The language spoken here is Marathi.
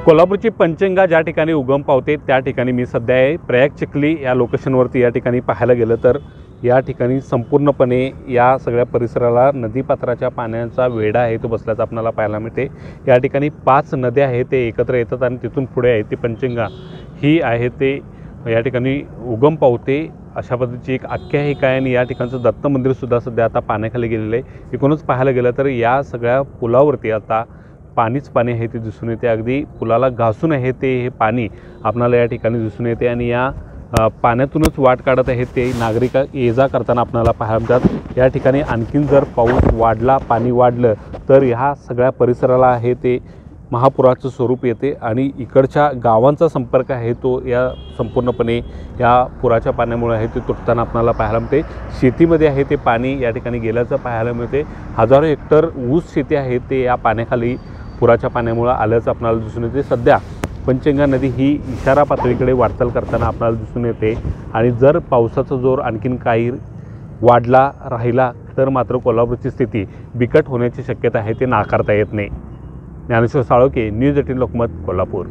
कोल्हापूरची पंचगंगा ज्या ठिकाणी उगम पावते त्या ठिकाणी मी सध्या आहे। प्रयाग चिखली या लोकेशनवरती या ठिकाणी पाहायला गेलं तर या ठिकाणी संपूर्णपणे या सगळ्या परिसराला नदीपात्राच्या पाण्याचा वेढा आहे तो बसल्याचा आपल्याला पाहायला मिळते। या ठिकाणी 5 नद्या आहेत ते एकत्र येतात आणि तिथून पुढे आहे ती पंचगंगा ही आहे ते या ठिकाणी उगम पावते। अशा पद्धतीची एक आख्यायिका आहे आणि या ठिकाणचं दत्त मंदिरसुद्धा सध्या आता पाण्याखाली गेलेलं आहे। एकूणच पाहायला गेलं तर या सगळ्या पुलावरती आता पाणीच पाणी आहे ते दिसून येते। अगदी पुलाला घासून आहे ते हे पाणी आपल्याला या ठिकाणी दिसून येते आणि या पाण्यातूनच वाट काढत आहेत ते नागरिक ये जा करताना आपल्याला पाहायला मिळतात। या ठिकाणी आणखीन जर पाऊस वाढला पाणी वाढलं तर ह्या सगळ्या परिसराला आहे ते महापुराचं स्वरूप येते आणि इकडच्या गावांचा संपर्क आहे तो या संपूर्णपणे या पुराच्या पाण्यामुळे आहे ते तुटताना आपल्याला पाहायला मिळते। शेतीमध्ये आहे ते पाणी या ठिकाणी गेल्याचं पाहायला मिळते। हजारो हेक्टर ऊस शेती आहे ते या पाण्याखाली पुराच्या पाण्यामुळे आल्याचं आपल्याला दिसून येते। सध्या पंचगंगा नदी ही इशारा पातळीकडे वाटचाल करताना आपल्याला दिसून येते आणि जर पावसाचा जोर आणखीन काही वाढला राहिला तर मात्र कोल्हापूरची स्थिती बिकट होण्याची शक्यता आहे ते नाकारता येत नाही। ज्ञानेश्वर साळोखे, न्यूज 18 लोकमत, कोल्हापूर।